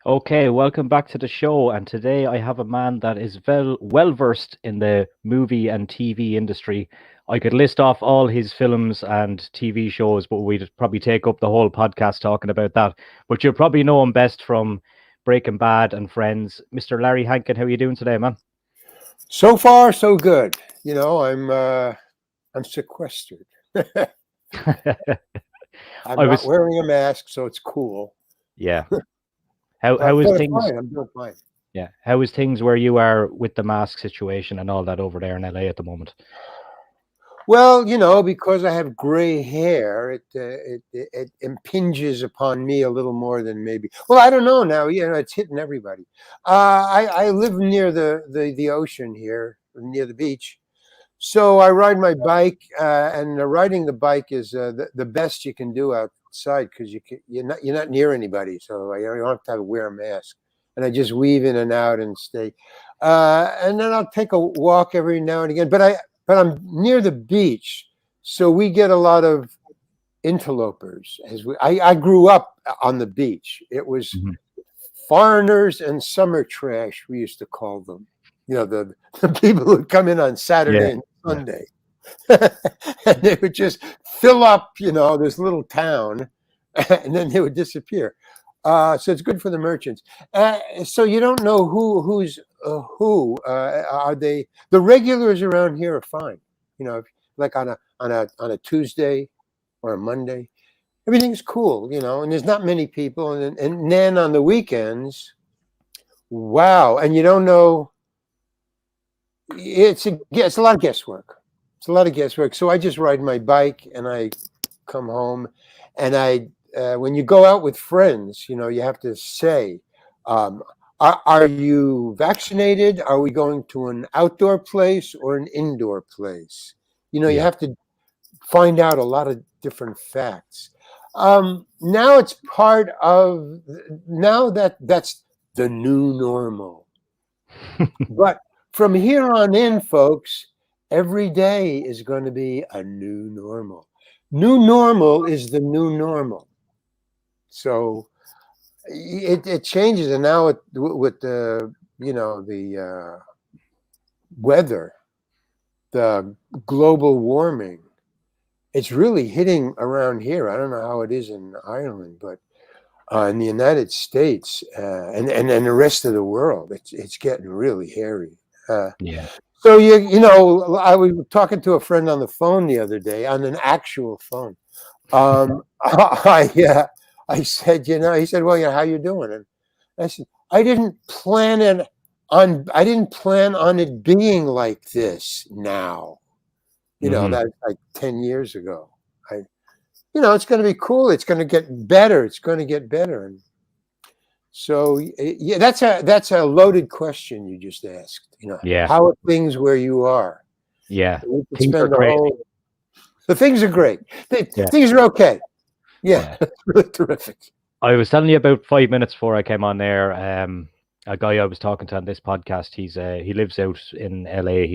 Okay, welcome back to the show. And today I have a man that is well versed in the movie and TV industry. I could list off all his films and TV shows, but we'd probably take up the whole podcast talking about that. But you'll probably know him best from Breaking Bad and Friends. Mr. Larry Hankin, how are you doing today, man? So far, so good. I'm sequestered. I'm I not was, wearing a mask, so it's cool. yeah. How is But things? fine. I'm doing fine. Yeah, how is things where you are with the mask situation and all that over there in LA at the moment? Well, because I have gray hair, it impinges upon me a little more than maybe. Well, I don't know now. It's hitting everybody. I live near the ocean here, near the beach. So I ride my bike, and riding the bike is the best you can do outside because you're not near anybody, so you don't have to wear a mask. And I just weave in and out and stay, and then I'll take a walk every now and again. But I'm near the beach, so we get a lot of interlopers. I grew up on the beach. It was Mhm. foreigners and summer trash, we used to call them. The people who would come in on Yeah, Saturday and yeah. Sunday. And they would just fill up, this little town, and then they would disappear. So it's good for the merchants. So you don't know who's who. Are they the regulars around here are fine. Like on a Tuesday or a Monday, everything's cool. And there's not many people. And then on the weekends, wow! And you don't know. It's a lot of guesswork. It's a lot of guesswork. So I just ride my bike and I come home, and when you go out with friends, you have to say, um, are you vaccinated? Are we going to an outdoor place or an indoor place? You Yeah. have to find out a lot of different facts. Now it's part of now that's the new normal. But from here on in, folks, every day is going to be a new normal. New normal is the new normal. So it changes, and now with the weather, the global warming, it's really hitting around here. I don't know how it is in Ireland, but in the United States, and the rest of the world, it's getting really hairy. Yeah. So I was talking to a friend on the phone the other day, on an actual phone. I said, he said, well, how you doing? And I said, I didn't plan on it being like this now. Hmm. That's like 10 years ago. I, it's going to be cool. It's going to get better. It's going to get better. And so, yeah, that's a loaded question you just asked. Yeah. How are things where you are? Yeah. We could Things are spend the crazy. whole. The things are great. Yeah. Things are okay. Yeah, Yeah. that's really terrific. I was telling you about 5 minutes before I came on there. A guy I was talking to on this podcast. He lives out in LA.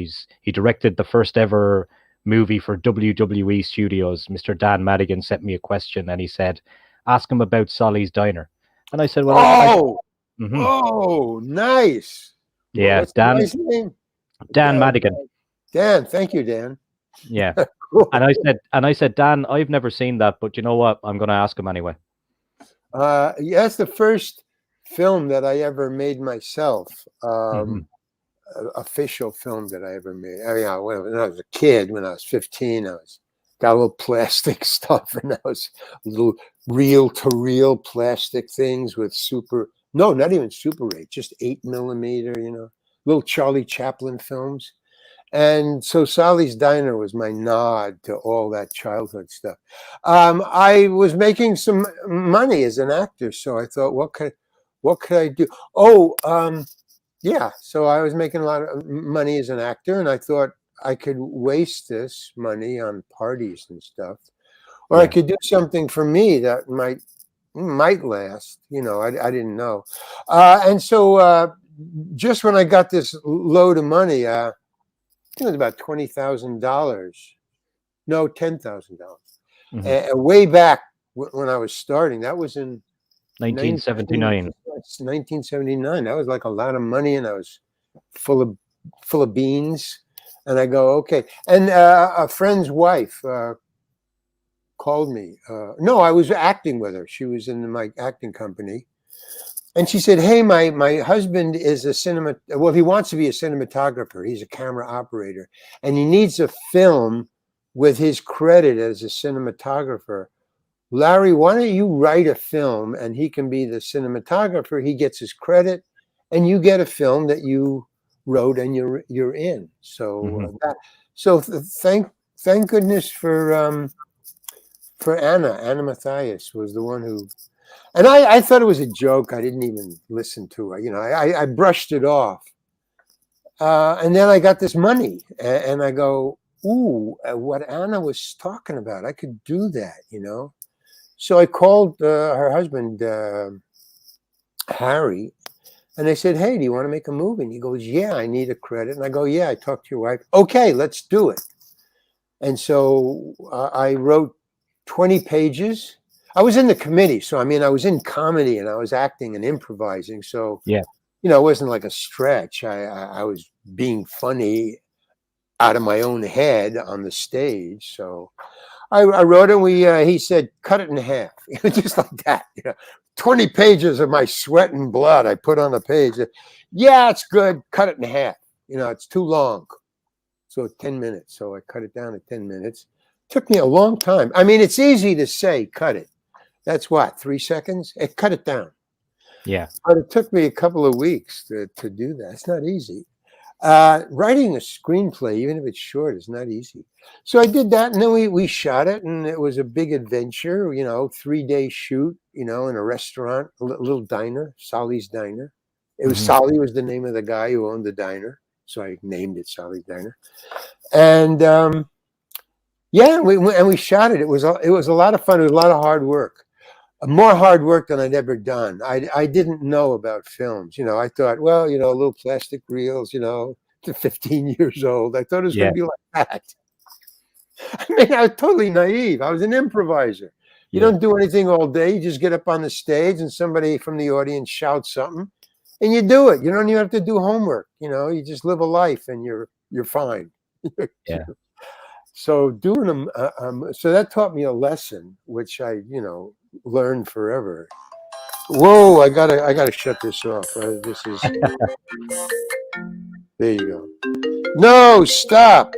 He directed the first ever movie for WWE Studios. Mr. Dan Madigan sent me a question and he said, "Ask him about Solly's Diner." And I said, "Well, I Oh, mhm. oh, nice. Yeah, What's the guy's name? Dan Uh, Madigan. Dan. Thank you, Dan. Yeah." Cool. And I said, Dan, I've never seen that, but you know what? I'm going to ask him anyway. Yeah, that's the first film that I ever made myself. Hmm. Official film that I ever made. When I was a kid, when I was 15, got a little plastic stuff, and I was little reel to reel plastic things with no, not even Super 8, just 8 millimeter, little Charlie Chaplin films. And so Sally's Diner was my nod to all that childhood stuff. I was making some money as an actor, so I thought, what could I do? Oh, yeah. So I was making a lot of money as an actor, and I thought I could waste this money on parties and stuff, or I Yeah. could do something for me that might last. I didn't know, and so just when I got this load of money, it was about $20,000. No, $10,000. Hmm. Way back when I was starting, that was in 1979. It's 1979. That was like a lot of money, and I was full of full of beans. And I go, okay. And a friend's wife called me. No, I was acting with her. She was in my acting company. And she said, hey, my husband is a he wants to be a cinematographer. He's a camera operator. And he needs a film with his credit as a cinematographer. Larry, why don't you write a film and he can be the cinematographer? He gets his credit and you get a film that you wrote and you're in. So thank goodness for Anna Mathias was the one who, and I thought it was a joke. I didn't even listen to her. You know, I brushed it off. And then I got this money and I go, ooh, what Anna was talking about, I could do that, you know? So I called her husband, Harry, and I said, hey, do you want to make a movie? And he goes, yeah, I need a credit. And I go, yeah, I talked to your wife. Okay, let's do it. And so I wrote 20 pages. I was in the committee. So, I mean, I was in comedy and I was acting and improvising. So, Yeah. You know, it wasn't like a stretch. I was being funny out of my own head on the stage. So I wrote it. And he said, cut it in half, just like that. You know, 20 pages of my sweat and blood I put on a page. Yeah, it's good. Cut it in half. You know, it's too long. So 10 minutes. So I cut it down to 10 minutes. Took me a long time. I mean, it's easy to say, cut it. That's what, 3 seconds? Cut it down. Yeah. But it took me a couple of weeks to do that. It's not easy. Writing a screenplay, even if it's short, is not easy. So I did that, and then we shot it, and it was a big adventure, you know, 3-day shoot, you know, in a restaurant, a little diner, Solly's Diner. It was Solly was the name of the guy who owned the diner, so I named it Solly's Diner. And yeah, we shot it. It was a lot of fun. It was a lot of hard work. More hard work than I'd ever done. I didn't know about films. You know, I thought, well, you know, little plastic reels, you know, to 15 years old. I thought it was going to be like that. I mean, I was totally naive. I was an improviser. You don't do anything all day. You just get up on the stage and somebody from the audience shouts something and you do it. You don't even have to do homework. You know, you just live a life and you're fine. Yeah. So doing them, so that taught me a lesson, which I, you know, learned forever. Whoa, I gotta shut this off. This is there you go. No, stop.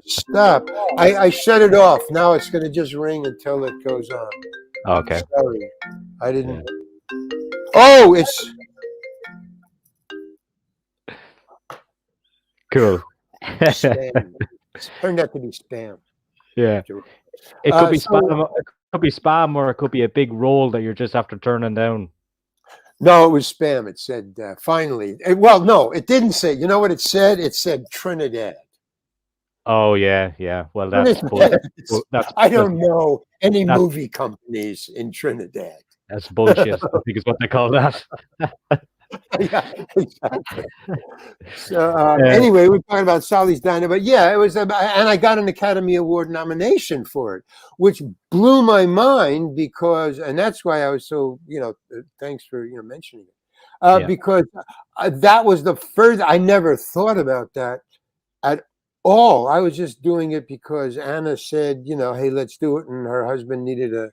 Stop. I shut it off. Now it's gonna just ring until it goes on. Okay. Sorry. I didn't Oh, it's Cool. spam. It turned out to be spam. Yeah. It could be So- spam. It could be spam, or it could be a big roll that you're just after turning down. No, it was spam. It said finally. Well, no, it didn't say. You know what it said? It said Trinidad. Oh yeah, yeah. Well, that's Trinidad. that's I don't know any movie companies in Trinidad. that's bullshit. I think is what they call that. Yeah, exactly. So anyway, we're talking about Solly's Diner, but yeah, it was, and I got an Academy Award nomination for it, which blew my mind because, and that's why I was so, you know, thanks for mentioning it, because that was the first. I never thought about that at all. I was just doing it because Anna said, you know, hey, let's do it, and her husband needed a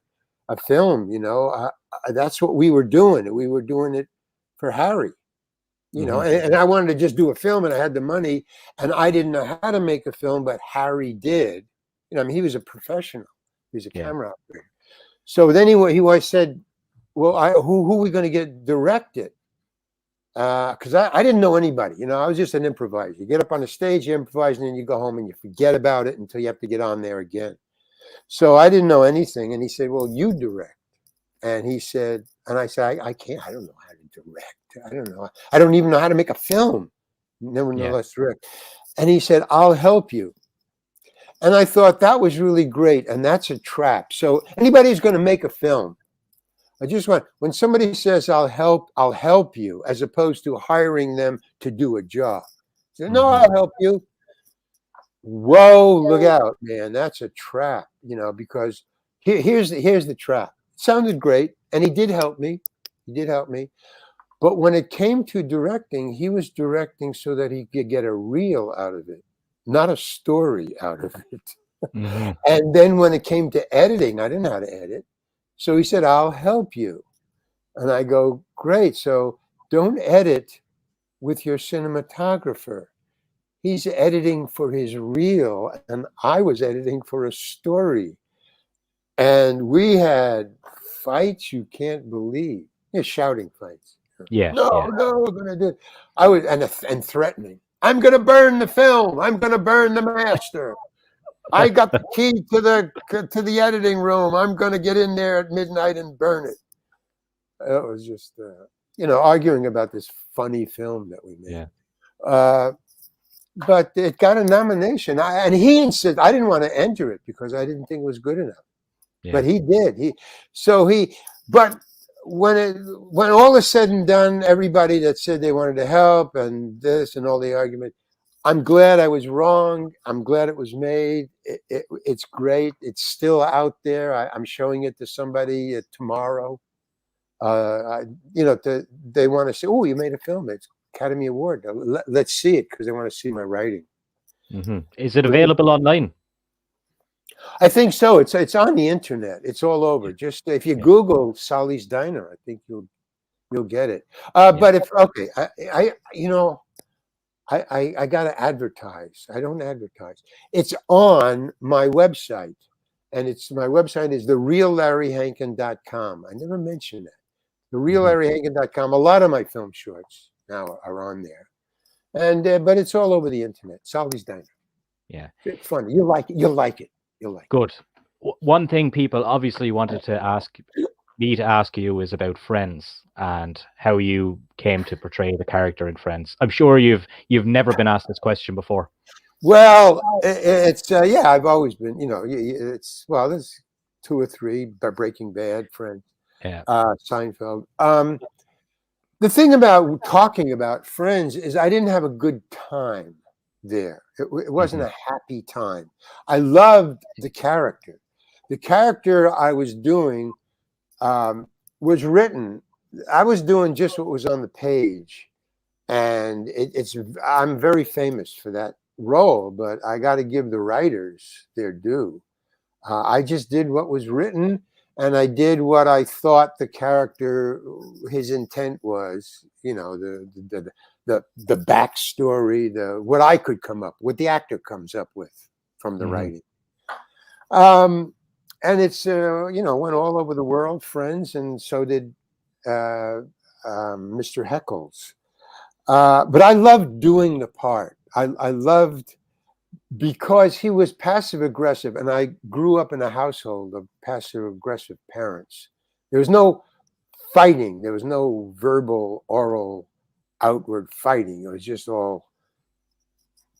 film. You know, that's what we were doing. We were doing it for Harry, you know, and I wanted to just do a film and I had the money and I didn't know how to make a film, but Harry did. You know, I mean, he was a professional. He was a camera operator. So then he said, well, who are we going to get directed? Because I didn't know anybody, you know, I was just an improviser. You get up on the stage, you improvise, and then you go home and you forget about it until you have to get on there again. So I didn't know anything. And he said, well, you direct. And he said, and I said, I can't, I don't know how to direct. I don't know. I don't even know how to make a film. Never know less direct. And he said, I'll help you. And I thought that was really great. And that's a trap. So anybody who's going to make a film, I just want, when somebody says, I'll help you, as opposed to hiring them to do a job. Say, no, I'll help you. Whoa, look out, man. That's a trap, you know, because here's the trap. It sounded great. And he did help me. He did help me. But when it came to directing, he was directing so that he could get a reel out of it, not a story out of it. Hmm. And then when it came to editing, I didn't know how to edit. So he said, I'll help you. And I go, great. So don't edit with your cinematographer. He's editing for his reel, and I was editing for a story. And we had fights you can't believe. Yeah, shouting fights. Yeah, No, yeah. no, we're gonna do it. I was and threatening. I'm gonna burn the film. I'm gonna burn the master. I got the key to the editing room. I'm gonna get in there at midnight and burn it. It was just arguing about this funny film that we made. Yeah, But it got a nomination, and he insisted. I didn't want to enter it because I didn't think it was good enough. yeah. But he did. But when all is said and done, everybody that said they wanted to help and this and all the argument, I'm glad I was wrong. I'm glad it was made. It's great. It's still out there. I'm showing it to somebody tomorrow. They want to say, "Oh, you made a film. It's Academy Award. Let's see it," because they want to see my writing. Hmm. Is it available online? I think so. It's on the internet. It's all over. Just if you Yeah. Google Sally's Diner, I think you'll get it. Yeah. But if okay, I gotta advertise. I don't advertise. It's on my website, and my website is thereallarryhankin.com. I never mentioned that. Hmm. Thereallarryhankin.com. A lot of my film shorts now are on there, and but it's all over the internet. Sally's Diner. Yeah. It's funny. You'll like it. You'll like it. You'll like it. Good. One thing people obviously wanted to ask me to ask you is about Friends and how you came to portray the character in Friends. I'm sure you've never been asked this question before. Well, it's yeah. I've always been, it's there's two or three, Breaking Bad, Friends, Yeah. Seinfeld. The thing about talking about Friends is I didn't have a good time there. It wasn't Hmm. a happy time. I loved the character. The character I was doing was written. I was doing just what was on the page, and I'm very famous for that role, but I got to give the writers their due. I just did what was written, and I did what I thought the character, his intent was. The backstory, what I could come up, what the actor comes up with from the Hmm. writing. And it's went all over the world, Friends, and so did Mr. Heckles. But I loved doing the part. I loved because he was passive aggressive, and I grew up in a household of passive aggressive parents. There was no fighting. There was no verbal, oral, outward fighting. It was just all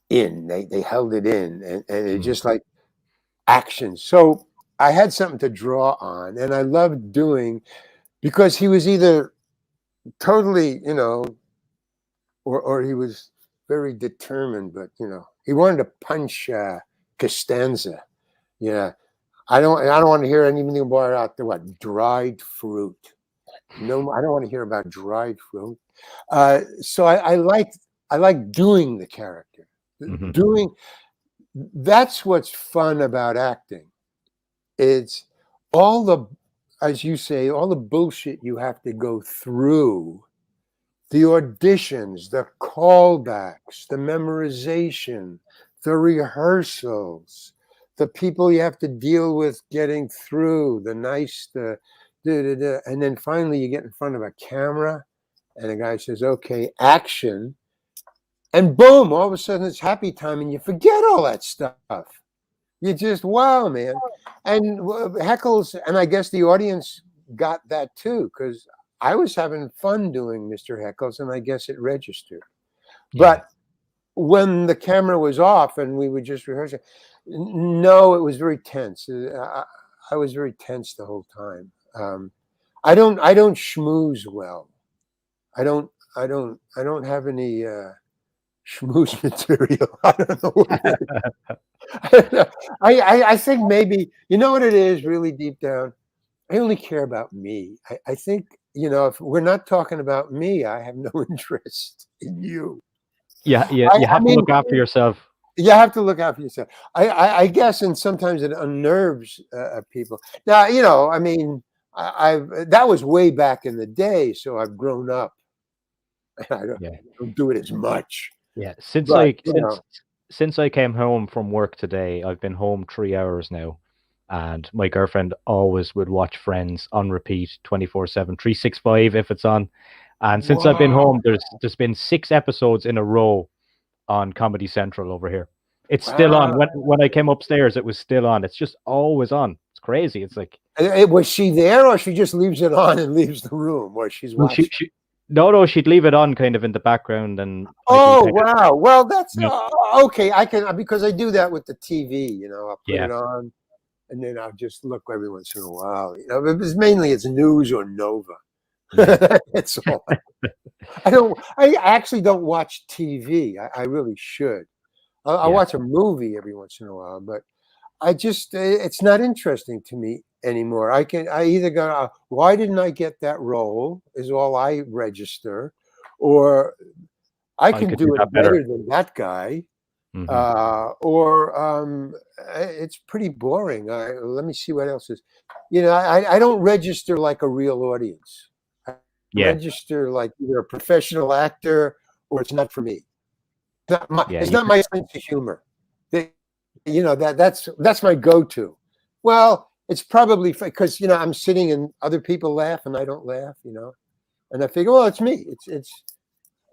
in. They held it in, and it Hmm. just like action. So I had something to draw on, and I loved doing because he was either totally, or he was very determined, but he wanted to punch Costanza. Yeah, I don't want to hear anything more about the what dried fruit. No, I don't want to hear about dried fruit. So I like doing the character. Hmm. Doing That's what's fun about acting. It's all the, as you say, all the bullshit you have to go through, the auditions, the callbacks, the memorization, the rehearsals, the people you have to deal with getting through, and then finally you get in front of a camera and the guy says, okay, action. And boom, all of a sudden it's happy time and you forget all that stuff. You just, wow, man. And Heckles, and I guess the audience got that too, because I was having fun doing Mr. Heckles, and I guess it registered. Yeah. But when the camera was off and we were just rehearsing, no, it was very tense. I was very tense the whole time. I don't schmooze well. I don't have any schmooze material. I don't know what it is. I think maybe, you know what it is really deep down? I only care about me. I think if we're not talking about me, I have no interest in you. Yeah, yeah, I, you I have to mean, look after yourself. you have to look out for yourself. I guess, and sometimes it unnerves people. Now, I mean, that was way back in the day, so I've grown up. I Yeah. don't do it as much, Yeah, but since I came home from work today, I've been home 3 hours now, and my girlfriend always would watch Friends on repeat 24/7, 365 if it's on. And since I've been wow, home, there's been 6 episodes in a row on Comedy Central over here. It's still on. wow. When I came upstairs, it was still on. It's just always on. It's crazy. It's like, Was she there, or she just leaves it on and leaves the room where she's well, watching? no, she'd leave it on kind of in the background, and I'd be Oh kind of, wow! Well, that's you know, okay. I can, because I do that with the TV. I'll put yeah, it on, and then I'll just look every once in a while. Because mainly it's news or Nova. yeah, That's all. I don't. I actually don't watch TV. I really should. I yeah. watch a movie every once in a while, but it's not interesting to me anymore. I either go, why didn't I get that role? Is all I register, or I I can could do do it that better. better than that guy, Hmm. or it's pretty boring. Let me see what else is. I don't register like a real audience. I Yeah, register like either a professional actor or it's not for me. yeah. It's not my sense of humor. They, that's my go-to. Well, it's probably because I'm sitting and other people laugh and I don't laugh. And I figure, well, it's me.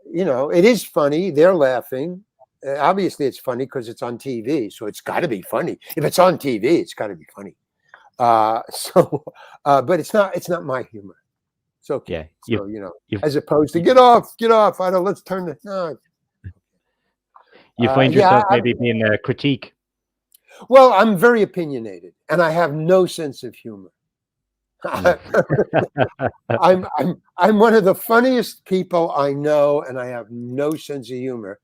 It is funny. They're laughing. Obviously, it's funny because it's on TV, so it's got to be funny. If it's on TV, it's got to be funny. But it's not. It's not my humor. It's okay. Yeah, So you've as opposed to you, get off, get off. I don't. Let's turn the. No. you find Yeah. yourself maybe being a critique. Well, I'm very opinionated, and I have no sense of humor. Mm. I'm one of the funniest people I know, and I have no sense of humor.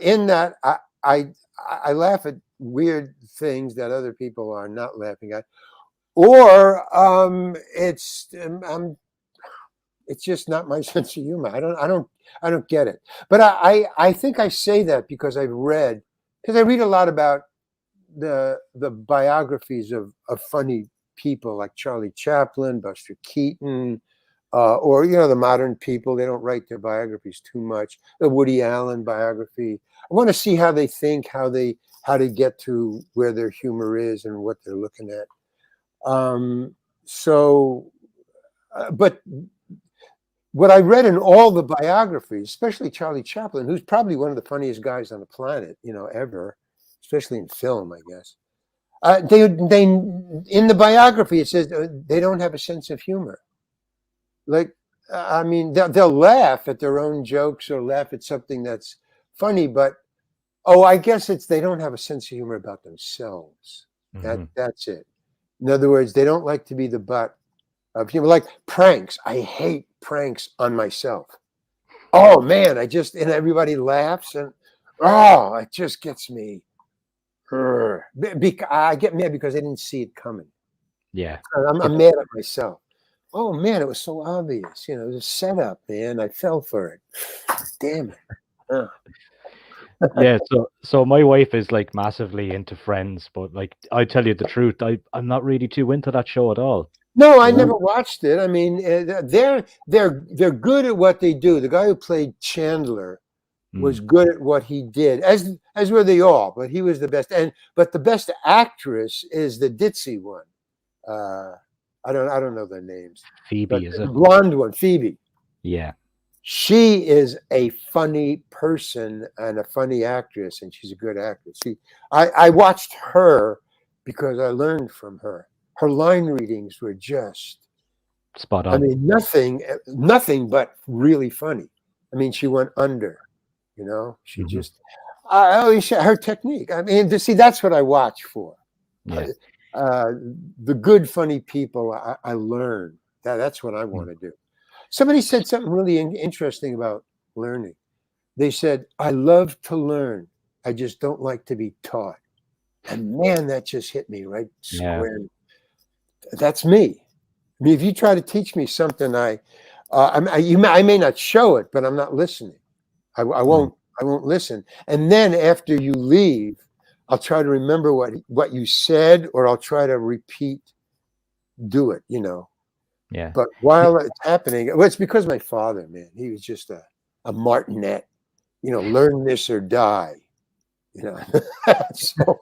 In that I I laugh at weird things that other people are not laughing at, or it's just not my sense of humor. I don't get it. But I think I say that because I read a lot about the biographies of funny people like Charlie Chaplin, Buster Keaton, or the modern people. They don't write their biographies too much. The Woody Allen biography. I want to see how they think, how to get to where their humor is and what they're looking at. So, but what I read in all the biographies, especially Charlie Chaplin, who's probably one of the funniest guys on the planet, ever, especially in film, I guess. They in the biography it says they don't have a sense of humor. Like, I mean, they'll laugh at their own jokes or laugh at something that's funny, but I guess it's they don't have a sense of humor about themselves. Hmm. That's it. In other words, they don't like to be the butt of humor. Like pranks, I hate pranks on myself. Oh man, and everybody laughs and it just gets me. I get mad because I didn't see it coming. Yeah, I'm it's mad at myself. Oh man, it was so obvious. It was a setup, man. I fell for it. Damn it. Uh, yeah. So my wife is like massively into Friends, but like I tell you the truth, I'm not really too into that show at all. No, I You know? never watched it. I mean, they're good at what they do. The guy who played Chandler was Mm. good at what he did, as were they all. But he was the best. But the best actress is the ditzy one. Uh, I don't know their names, but Phoebe, is the it? blonde one, Phoebe. Yeah. She is a funny person and a funny actress, and she's a good actress. I watched her because I learned from her. Her line readings were just, Spot I on. mean, nothing but really funny. I mean, she went under, she Hmm. just, her technique. I mean, to see, that's what I watch for. Uh, Yeah. the good, funny people I learn. That's what I Mm. want to do. Somebody said something really interesting about learning. They said, I love to learn. I just don't like to be taught. And man, that just hit me right Yeah. square. That's me. mean, if you try to teach me something, I may not show it, but I'm not listening. I won't listen. And then after you leave, I'll try to remember what you said, or I'll try to do it, Yeah. But while it's happening, well, it's because my father, man, he was just a martinet, learn this or die, So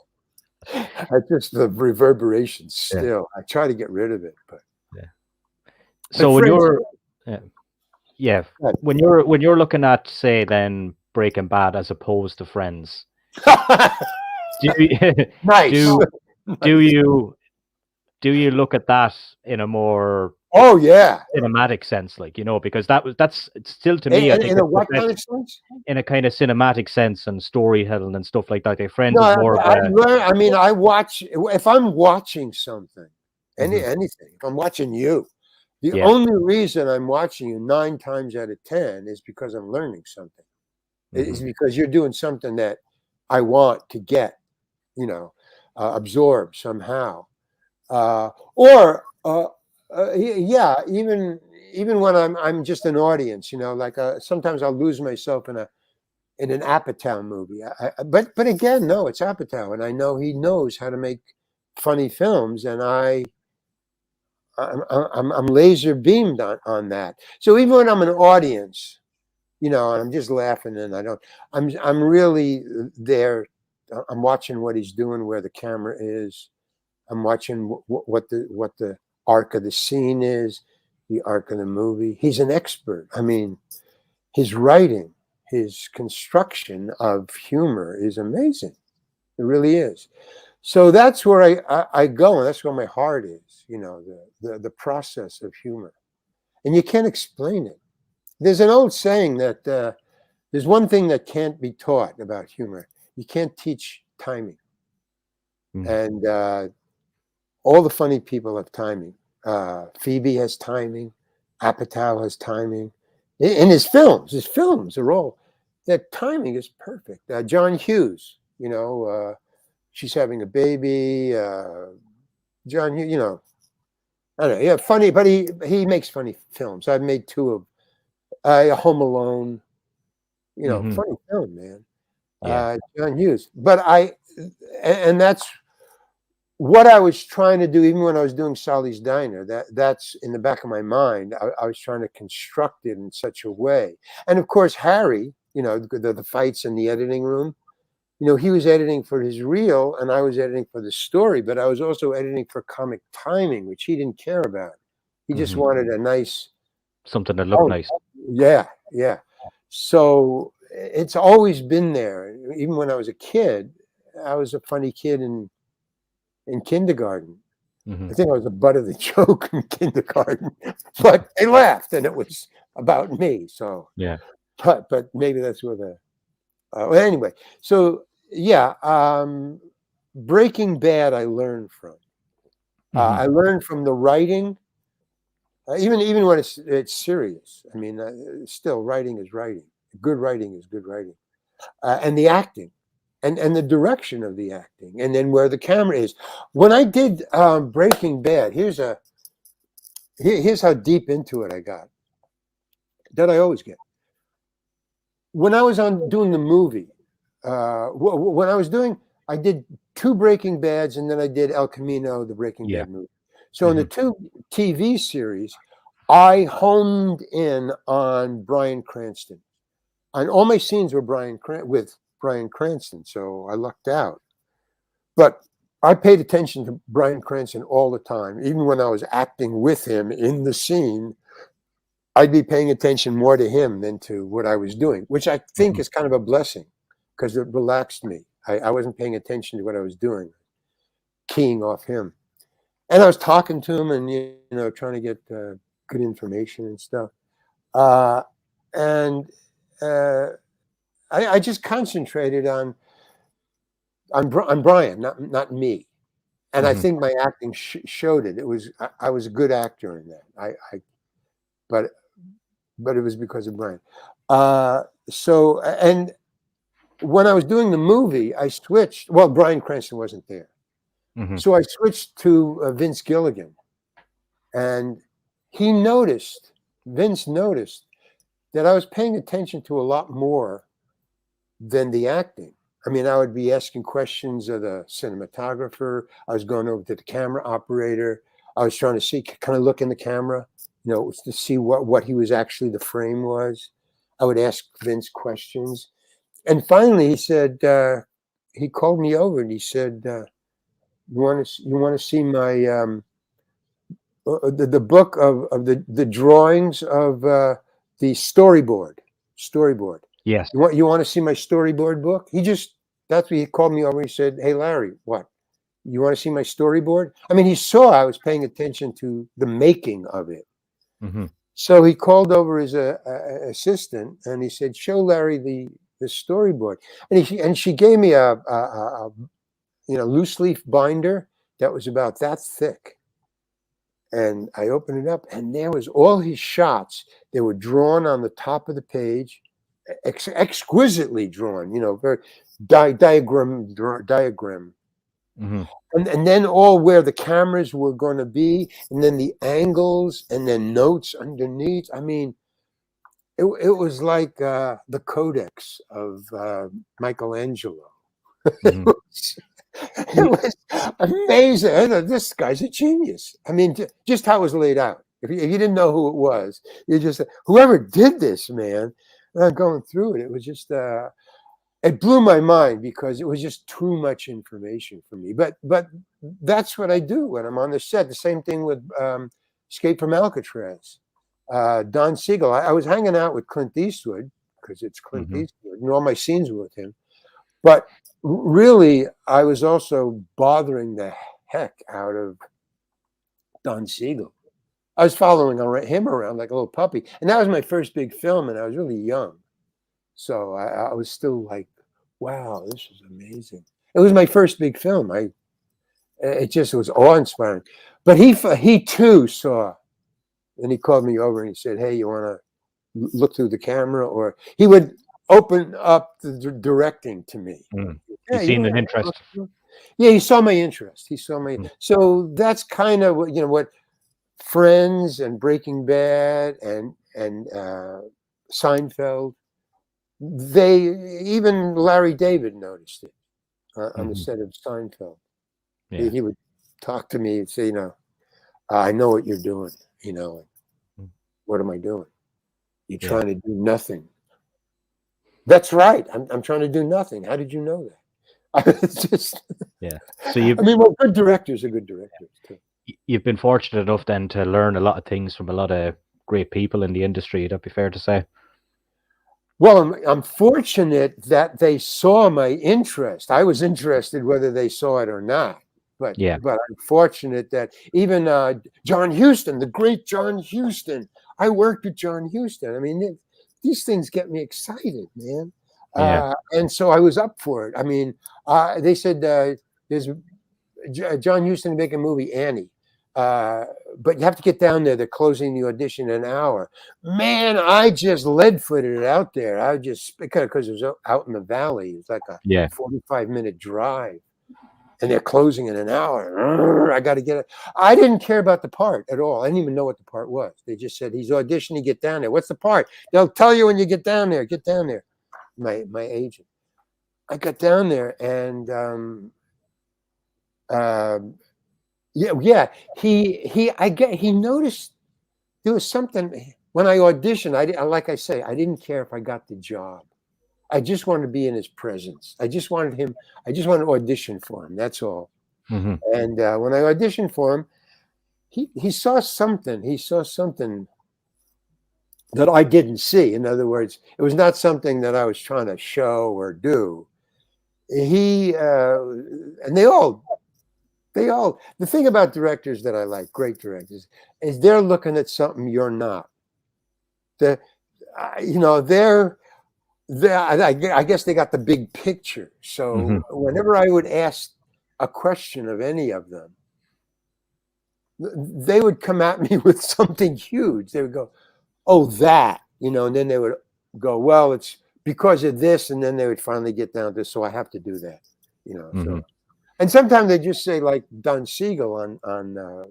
I just the reverberation Yeah. still. I try to get rid of it, but So when friends, you're, yeah, when you're looking at, say, then Breaking Bad as opposed to Friends, do you, nice. do do you do you look at that in a more Oh yeah, cinematic sense, like, because that's still, to me, I think in a it's the what kind best of sense? in a kind of cinematic sense and storytelling and stuff like that. Like No, Friends is more of I a learn. I mean, I watch if I'm watching something, Mhm. anything. If I'm watching you, the Yeah. only reason I'm watching you 9 times out of 10 is because I'm learning something. It's Mhm. because you're doing something that I want to get, absorb somehow, or yeah, even when I'm just an audience, like sometimes I'll lose myself in an Apatow movie. But again, no, it's Apatow, and I know he knows how to make funny films, and I'm laser beamed on that. So even when I'm an audience, and I'm just laughing, and I'm really there. I'm watching what he's doing, where the camera is. I'm watching what the arc of the scene is, the arc of the movie. He's an expert. I mean, his writing, his construction of humor is amazing. It really is. So that's where I go, and that's where my heart is. The process of humor, and you can't explain it. There's an old saying that there's one thing that can't be taught about humor. You can't teach timing, Mhm. and all the funny people have timing. Phoebe has timing. Apatow has timing. In his films are all that timing is perfect. John Hughes, she's having a baby. John Hughes, I don't know. Yeah, funny, but he makes funny films. I've made 2 of Home Alone. Mhm. Funny film, man. Yeah. John Hughes. But and that's what I was trying to do, even when I was doing Sally's Diner. That's in the back of my mind. I was trying to construct it in such a way. And of course, Harry, the fights in the editing room. He was editing for his reel, and I was editing for the story. But I was also editing for comic timing, which he didn't care about. He just Mhm. wanted a nice. Something that looked Oh, nice. yeah, yeah. So it's always been there. Even when I was a kid, I was a funny kid in kindergarten. I Mhm. think I was the butt of the joke in kindergarten, but they laughed, and it was about me. So, Yeah. but maybe that's where well, anyway. So yeah, Breaking Bad, I learned from. Mhm. I learned from the writing, even when it's serious. I mean, still, writing is writing. Good writing is good writing, and the acting, and the direction of the acting, and then where the camera is. When I did Breaking Bad, here's how deep into it I got. That I always get. When I was on doing the movie, when I did 2 Breaking Bads, and then I did El Camino, the Breaking Yeah. Bad movie. So in the Mhm. 2 TV series, I honed in on Bryan Cranston. And all my scenes were with Bryan Cranston, so I lucked out. But I paid attention to Bryan Cranston all the time, even when I was acting with him in the scene. I'd be paying attention more to him than to what I was doing, which I think Mhm. is kind of a blessing because it relaxed me. I wasn't paying attention to what I was doing, keying off him. And I was talking to him and, trying to get good information and stuff. Uh, and uh, I just concentrated on Brian, not me. And I Mhm. think my acting showed it. I was a good actor in that. But it was because of Brian. And when I was doing the movie, I switched. Well, Bryan Cranston wasn't there, Mhm. so I switched to Vince Gilligan, and Vince noticed that I was paying attention to a lot more than the acting. I mean, I would be asking questions of the cinematographer. I was going over to the camera operator. I was trying to see, kind of look in the camera, to see what he was actually, the frame was. I would ask Vince questions. And finally, he said, he called me over and he said, you want to see my, the book of the drawings of the storyboard. Yes. You want to see my storyboard book? That's what he called me over. He said, "Hey Larry, what? You want to see my storyboard?" I mean, he saw I was paying attention to the making of it. Mm-hmm. So he called over his assistant and he said, "Show Larry the storyboard." And she gave me a loose leaf binder that was about that thick. And I opened it up, and there was all his shots. They were drawn on the top of the page, exquisitely drawn. Very diagram. Mm-hmm. And then all where the cameras were going to be, and then the angles, and then notes underneath. I mean, it was like the Codex of Michelangelo. Mm-hmm. It was amazing. I thought, this guy's a genius. I mean, just how it was laid out. If you didn't know who it was, you just whoever did this, man. And I'm going through it. It was just it blew my mind because it was just too much information for me. But that's what I do when I'm on the set. The same thing with Escape from Alcatraz. Don Siegel. I was hanging out with Clint Eastwood because it's Clint Mm-hmm. Eastwood, and all my scenes were with him. But really, I was also bothering the heck out of Don Siegel. I was following him around like a little puppy. And that was my first big film, and I was really young. So I was still like, wow, this is amazing. It was my first big film. It just was awe-inspiring. But he too saw, and he called me over and he said, "Hey, you want to look through the camera?" Or he would open up the directing to me. Mm. Yeah, You've seen an interest. Yeah, he saw my interest. He saw my. Mm. So that's kind of what Friends and Breaking Bad and Seinfeld. Even Larry David noticed it on the Mm-hmm. set of Seinfeld. Yeah. He would talk to me and say, "I know what you're doing. Mm. What am I doing? You're Yeah. trying to do nothing." That's right. I'm trying to do nothing. How did you know that? It's just. Yeah. So you've I mean, well, good directors are good directors too. you've been fortunate enough then to learn a lot of things from a lot of great people in the industry. That'd be fair to say. Well, I'm fortunate that they saw my interest. I was interested whether they saw it or not. But Yeah. I'm fortunate that even John Huston, the great John Huston, I worked with John Huston. I mean, these things get me excited, man. Yeah. And so I was up for it. I mean, they said there's John Huston to make a movie, Annie. But you have to get down there. They're closing the audition in an hour. Man, I just lead-footed it out there. I just, because it was out in the valley. It's like a Yeah. 45-minute drive. And they're closing in an hour. I got to get it. I didn't care about the part at all. I didn't even know what the part was. They just said, he's auditioning, get down there. What's the part? They'll tell you when you get down there. Get down there. My agent. I got down there and he noticed there was something when I auditioned. Like I say, I didn't care if I got the job. I just wanted to be in his presence. I just wanted to audition for him. That's all. Mm-hmm. And when I auditioned for him, he saw something. He saw something that I didn't see. In other words, it was not something that I was trying to show or do. And they all. The thing about directors that I like, great directors, is they're looking at something you're not. I guess they got the big picture. So Mm-hmm. whenever I would ask a question of any of them, they would come at me with something huge. They would go, "Oh, that," and then they would go, "Well, it's because of this," and then they would finally get down to, "So I have to do that," Mm-hmm. So. And sometimes they just say, like Don Siegel on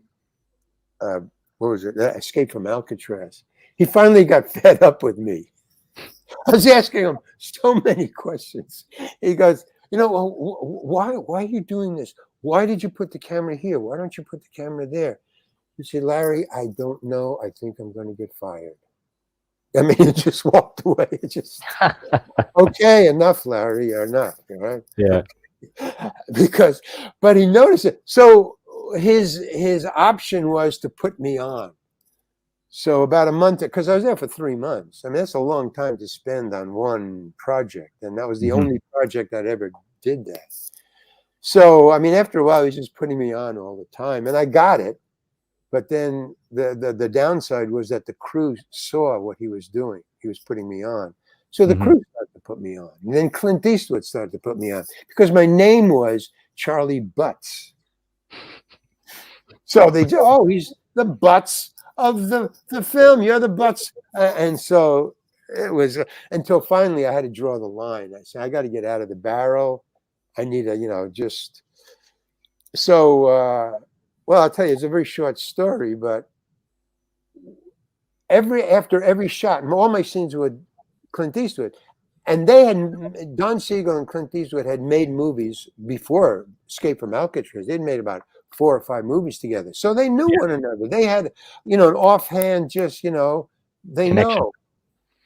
what was it? Escape from Alcatraz. He finally got fed up with me. I was asking him so many questions. He goes, why are you doing this? Why did you put the camera here? Why don't you put the camera there? He said, Larry, I don't know. I think I'm going to get fired. I mean, he just walked away. It just, okay, enough, Larry, enough. Right? Yeah. But he noticed it. So his option was to put me on. So about a month, because I was there for 3 months. I mean, that's a long time to spend on one project. And that was the only project I'd ever did that. So, I mean, after a while, he was just putting me on all the time. And I got it. But then the downside was that the crew saw what he was doing. He was putting me on. So the crew started to put me on. And then Clint Eastwood started to put me on because my name was Charlie Butts. So they just, oh, he's the Butts of the film. You're the Butts. And so it was until finally I had to draw the line. I said, I got to get out of the barrel. I need a, just so, well, I'll tell you, it's a very short story, but after every shot, all my scenes with Clint Eastwood, and Don Siegel and Clint Eastwood had made movies before Escape from Alcatraz. They'd made about 4 or 5 movies together. So they knew one another. They had, an offhand, just, they Connection. know.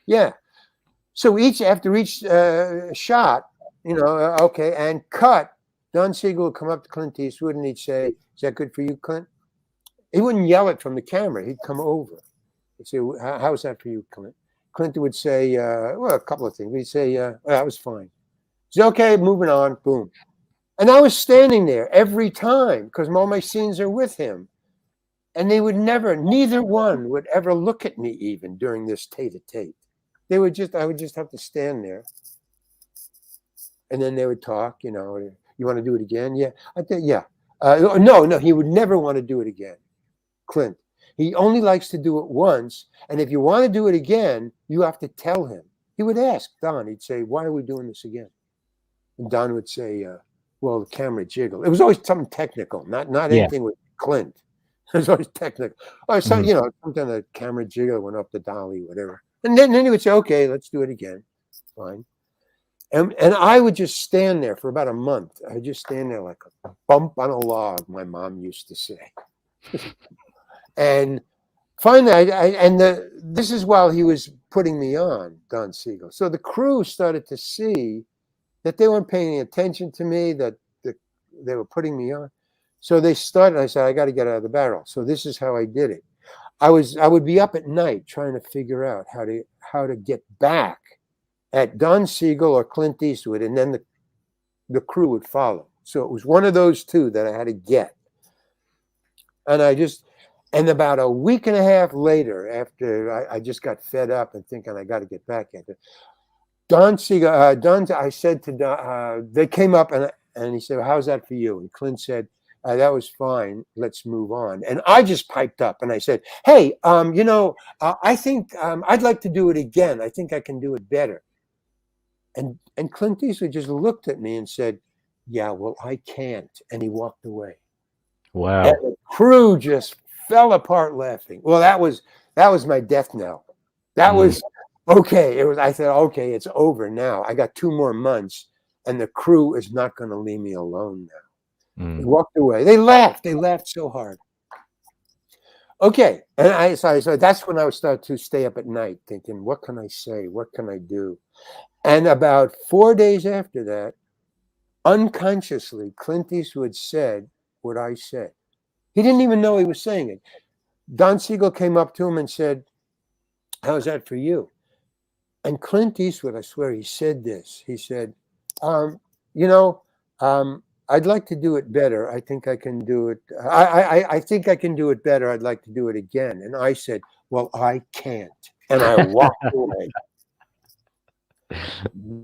Yeah. So after each shot, okay, and cut, Don Siegel would come up to Clint Eastwood and he'd say, is that good for you, Clint? He wouldn't yell it from the camera. He'd come over. He'd say, how's that for you, Clint? Clint would say, well, a couple of things. He'd say, that was fine. He'd say, okay, moving on, boom. And I was standing there every time because all my scenes are with him. And they would neither one would ever look at me even during this tete-a-tete. I would just have to stand there. And then they would talk, you want to do it again? Yeah. I think, yeah. No, he would never want to do it again. Clint. He only likes to do it once. And if you want to do it again, you have to tell him. He would ask Don, he'd say, why are we doing this again? And Don would say, well, the camera jiggled. It was always something technical, not anything with Clint. It was always technical. Or sometimes the camera jiggle went up the dolly, whatever. And then he would say, okay, let's do it again. Fine. And I would just stand there for about a month. I would just stand there like a bump on a log, my mom used to say. And finally, this is while he was putting me on, Don Siegel. So the crew started to see that they weren't paying attention to me, that they were putting me on. So they started, I said, I got to get out of the barrel. So this is how I did it. I would be up at night trying to figure out how to get back at Don Siegel or Clint Eastwood, and then the crew would follow. So it was one of those two that I had to get. And about a week and a half later, after I just got fed up and thinking I got to get back at it, Don Siegel, I said to Don, they came up and he said, well, how's that for you? And Clint said, that was fine. Let's move on. And I just piped up and I said, hey, I think I'd like to do it again. I think I can do it better. And Clint Eastwood just looked at me and said, yeah, well, I can't. And he walked away. Wow. And the crew just fell apart laughing. Well, that was my death knell. That was okay. I said, okay, it's over now. I got 2 more months and the crew is not going to leave me alone now. He walked away. They laughed so hard. Okay. And so that's when I would start to stay up at night thinking, what can I say? What can I do? And about 4 days after that, unconsciously, Clint Eastwood said what I said. He didn't even know he was saying it. Don Siegel came up to him and said, how's that for you? And Clint Eastwood, I swear, he said this. He said, I'd like to do it better. I think I can do it. I think I can do it better. I'd like to do it again. And I said, well, I can't. And I walked away.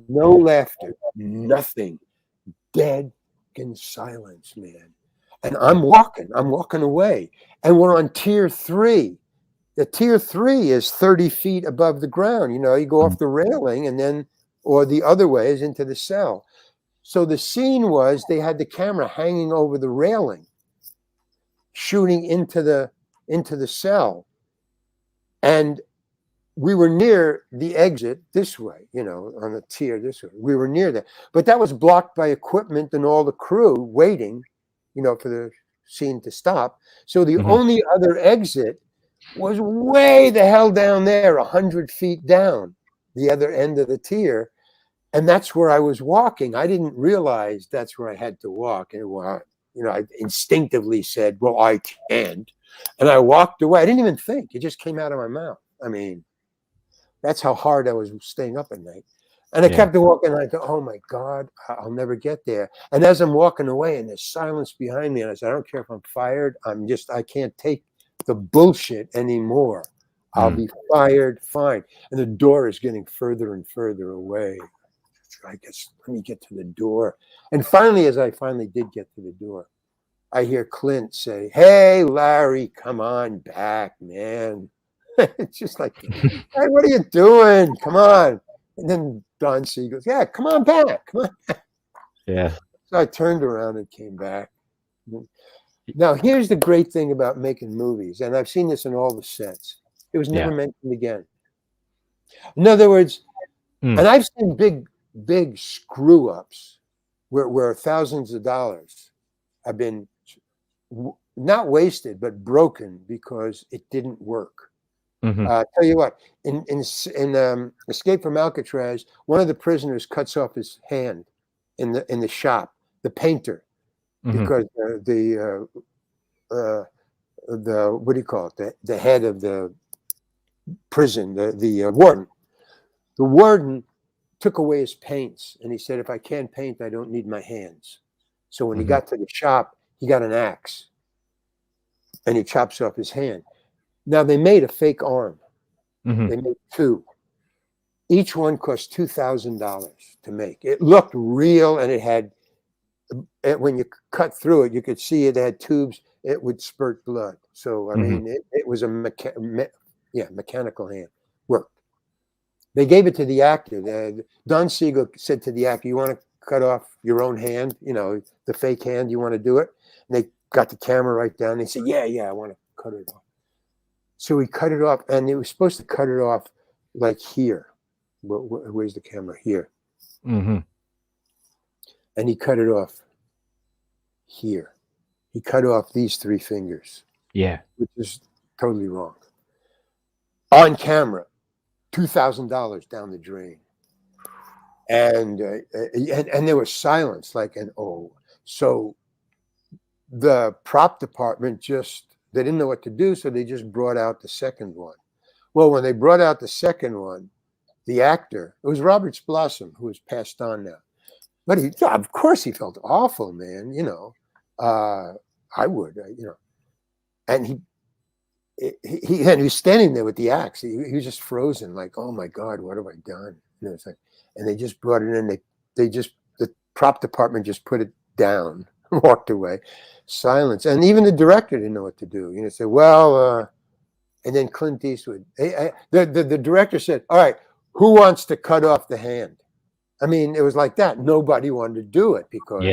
No laughter, nothing. Dead in silence, man. And I'm walking away. And we're on tier 3. The tier 3 is 30 feet above the ground. You go off the railing and then, or the other way is into the cell. So the scene was they had the camera hanging over the railing, shooting into the into the cell, and we were near the exit this way, on the tier this way. We were near that, but that was blocked by equipment and all the crew waiting, for the scene to stop. So the only other exit was way the hell down there, 100 feet down, the other end of the tier. And that's where I was walking. I didn't realize that's where I had to walk. And I instinctively said, well, I can't. And I walked away. I didn't even think. It just came out of my mouth. I mean, that's how hard I was staying up at night. And I kept walking. And I thought, oh my God, I'll never get there. And as I'm walking away, and there's silence behind me, and I said, I don't care if I'm fired. I can't take the bullshit anymore. I'll be fired, fine. And the door is getting further and further away. I guess, let me get to the door. And finally, as I finally did get to the door, I hear Clint say, hey, Larry, come on back, man. It's just like, hey, what are you doing? Come on. And then Don C goes, yeah, come on back. Come on. Yeah. So I turned around and came back. Now, here's the great thing about making movies, and I've seen this in all the sets. It was never mentioned again. In other words, and I've seen big screw ups where thousands of dollars have been not wasted, but broken because it didn't work. Tell you what, in Escape from Alcatraz, one of the prisoners cuts off his hand in the shop, the painter, because the what do you call it? The head of the prison, the warden. The warden took away his paints, and he said, if I can't paint, I don't need my hands. So when he got to the shop, he got an axe, and he chops off his hand. Now, they made a fake arm. They made two. Each one cost $2,000 to make. It looked real, and it had, when you cut through it, you could see it had tubes. It would spurt blood. So, I mean, it was a mechanical hand. Worked. They gave it to the actor. Don Siegel said to the actor, you want to cut off your own hand, the fake hand, you want to do it? And they got the camera right down. They said, yeah, I want to cut it off. So he cut it off, and he was supposed to cut it off like here. Where's the camera? Here. And he cut it off here. He cut off these 3 fingers. Yeah. Which is totally wrong. On camera, $2,000 down the drain. And there was silence, so the prop department they didn't know what to do, so they just brought out the second one. Well, when they brought out the second one, the actor, it was Robert Blossom, who has passed on now. But of course he felt awful, man, I would, and he was standing there with the axe. He was just frozen, like, oh my God, what have I done? It's like, and they just brought it in. The prop department just put it down, walked away, silence. And even the director didn't know what to do. Said, well, and then Clint Eastwood, the director said, all right, who wants to cut off the hand? I mean, it was like that. Nobody wanted to do it because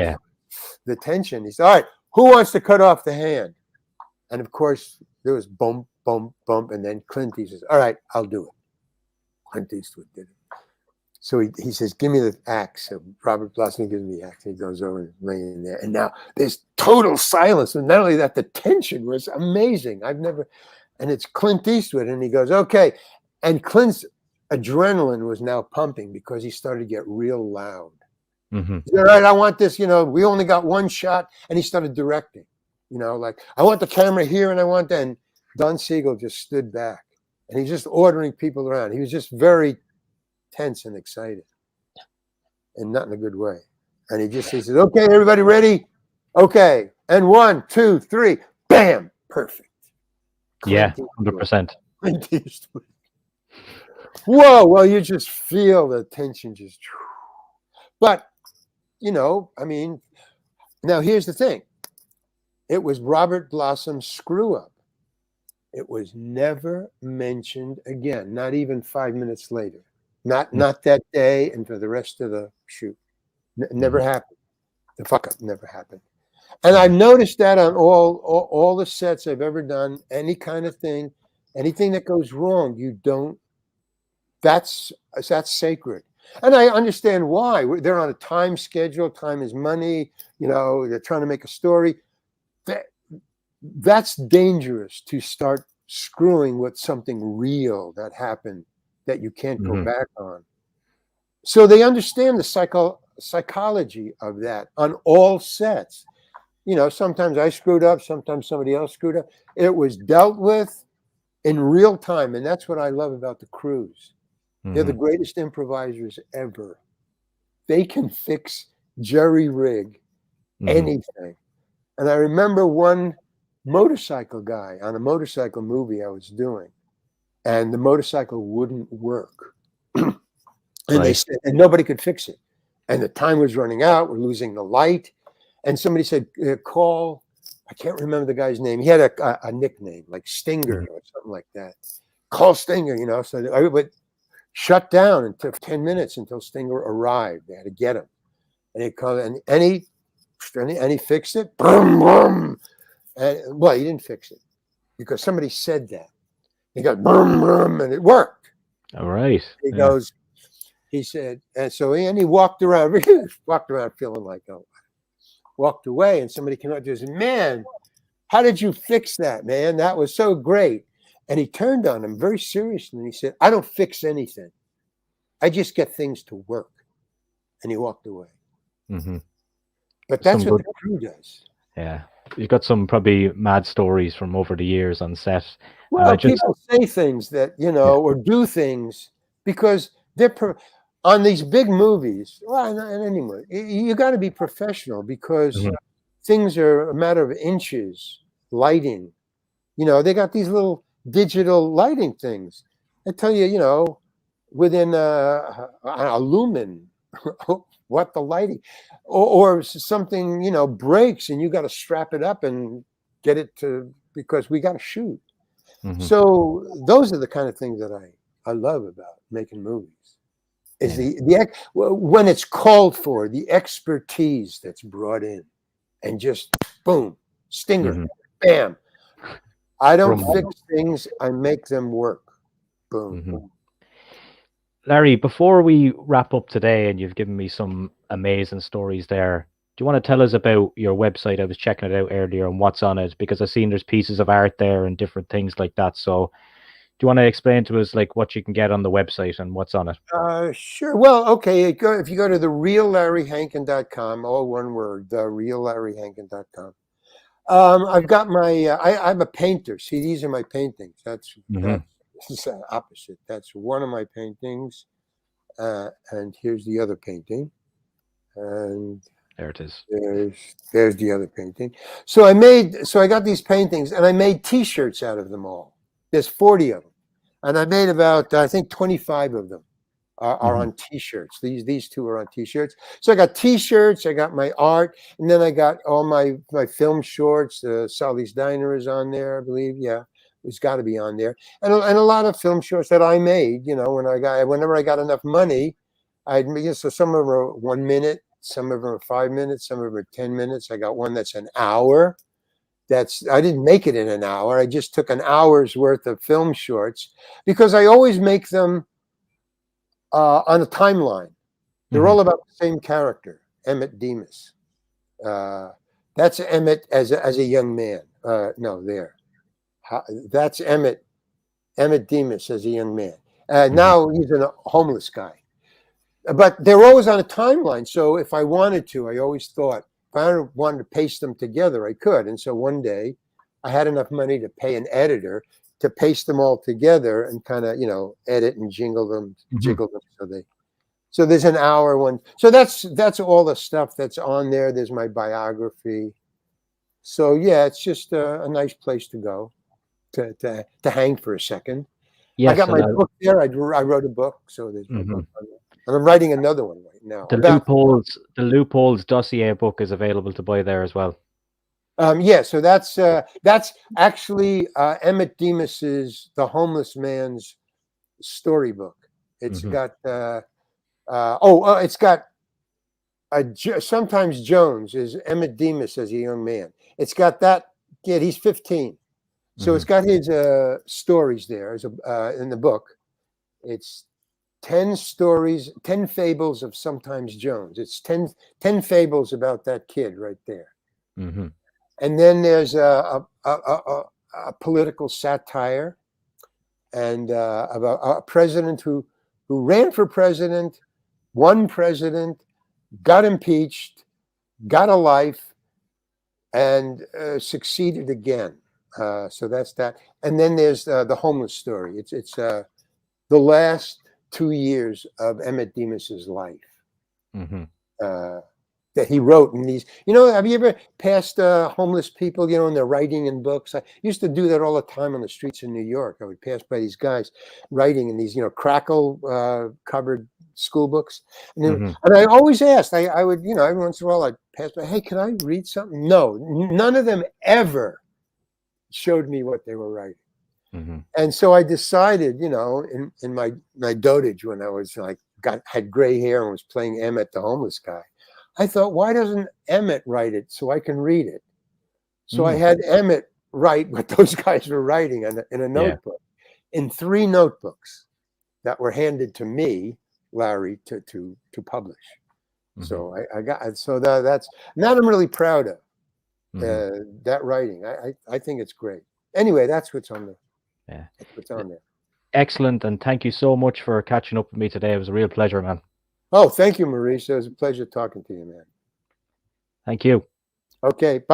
the tension. He said, all right, who wants to cut off the hand? And of course, there was bump, bump, bump. And then Clint Eastwood says, all right, I'll do it. Clint Eastwood did it. So he says, give me the axe. So Robert Blossom gives me the axe. And he goes over and laying there. And now there's total silence. And not only that, the tension was amazing. And it's Clint Eastwood. And he goes, okay. And Clint's adrenaline was now pumping because he started to get real loud. He said, all right, I want this, we only got one shot. And he started directing, like, I want the camera here and I want that. And Don Siegel just stood back. And he's just ordering people around. He was just very tense and excited, and not in a good way. And he says, okay, everybody ready? Okay. And 1, 2, 3, bam, perfect. Yeah, 100%. Whoa, well, you just feel the tension just. But, I mean, now here's the thing. It was Robert Blossom's screw up. It was never mentioned again, not even 5 minutes later. Not that day and for the rest of the shoot. Never happened. The fuck up never happened. And I've noticed that on all the sets I've ever done, any kind of thing, anything that goes wrong, you don't. That's sacred, and I understand why. They're on a time schedule. Time is money. They're trying to make a story. That's dangerous to start screwing with something real that happened that you can't go back on. So they understand the psychology of that on all sets. Sometimes I screwed up, sometimes somebody else screwed up. It was dealt with in real time, and that's what I love about the crews. They're the greatest improvisers ever. They can fix jerry rig anything. And I remember one motorcycle guy on a motorcycle movie I was doing, and the motorcycle wouldn't work. And they said, and nobody could fix it. And the time was running out. We're losing the light. And somebody said, call, I can't remember the guy's name. He had a nickname like Stinger or something like that. Call Stinger, So I would shut down and took 10 minutes until Stinger arrived. They had to get him. And he called, and he fixed it. Boom, boom. And, well, he didn't fix it because somebody said that. He got boom, boom, and it worked. All right. He goes, he said, and so he walked around feeling like, walked away, and somebody came up to him and said, man, how did you fix that, man? That was so great. And he turned on him very seriously, and he said, I don't fix anything. I just get things to work. And he walked away. But that's what the crew does. Yeah. You've got some probably mad stories from over the years on set. Well, people say things that, or do things because they're on these big movies. Well, and anyway, you got to be professional because things are a matter of inches, lighting. They got these little digital lighting things. I tell you, within a lumen, what the lighting, or something, breaks and you got to strap it up and get it because we got to shoot. So those are the kind of things that I love about making movies. Is when it's called for, the expertise that's brought in, and just boom, Stinger, bam. I don't fix things; I make them work. Boom. Larry, before we wrap up today, and you've given me some amazing stories there, do you want to tell us about your website? I was checking it out earlier and what's on it, because I've seen there's pieces of art there and different things like that. So do you want to explain to us like what you can get on the website and what's on it? Sure. Well, okay. If you go to thereallarryhankin.com, all one word, thereallarryhankin.com. I've got my, I'm a painter. See, these are my paintings. That's this is opposite. That's one of my paintings. And here's the other painting. And there it is. There's the other painting. So I got these paintings and I made T-shirts out of them all. There's 40 of them. And I made about, I think 25 of them are on T-shirts. These two are on T-shirts. So I got T-shirts, I got my art, and then I got all my film shorts. Sally's Diner is on there, I believe. Yeah, it's got to be on there. And a lot of film shorts that I made, whenever I got enough money, so some of them are 1 minute, some of them are 5 minutes, some of them are 10 minutes. I got one that's an hour. I didn't make it in an hour. I just took an hour's worth of film shorts because I always make them on a timeline. They're all about the same character, Emmett Demas. That's Emmett as a young man. That's Emmett Demas as a young man. Now he's a homeless guy. But they're always on a timeline. So if I wanted to, I always thought, if I wanted to paste them together, I could. And so one day I had enough money to pay an editor to paste them all together and kind of, edit and jiggle them. So there's an hour one. So that's all the stuff that's on there. There's my biography. So yeah, it's just a nice place to go to hang for a second. Yes, I got my book there. I wrote a book. So there's my book on there. And I'm writing another one right now. The Loopholes dossier book is available to buy there as well. Yeah, so that's actually Emmett Demas's The Homeless Man's storybook. It's got it's got Sometimes Jones is Emmett Demas as a young man. It's got that kid. He's 15, so it's got his stories there as in the book. It's 10 stories, 10 fables of Sometimes Jones. It's 10 fables about that kid right there. And then there's a political satire and about a president who ran for president, won president, got impeached, got a life, and succeeded again. So that's that. And then there's the homeless story. It's the last 2 years of Emmett Demas's life that he wrote in these. Have you ever passed homeless people, and they're writing in books? I used to do that all the time on the streets in New York. I would pass by these guys writing in these, crackle covered school books. And I always asked, I would, every once in a while I'd pass by, hey, can I read something? No, none of them ever showed me what they were writing. And so I decided, in my dotage when I was had gray hair and was playing Emmett, the homeless guy, I thought, why doesn't Emmett write it so I can read it? So I had Emmett write what those guys were writing in a notebook, in 3 notebooks that were handed to me, Larry, to publish. So I got that's that I'm really proud of that writing. I think it's great. Anyway, that's what's on there. That's what's on there. Excellent, and thank you so much for catching up with me today. It was a real pleasure, man. Oh, thank you, Maurice. It was a pleasure talking to you, man. Thank you. Okay, bye.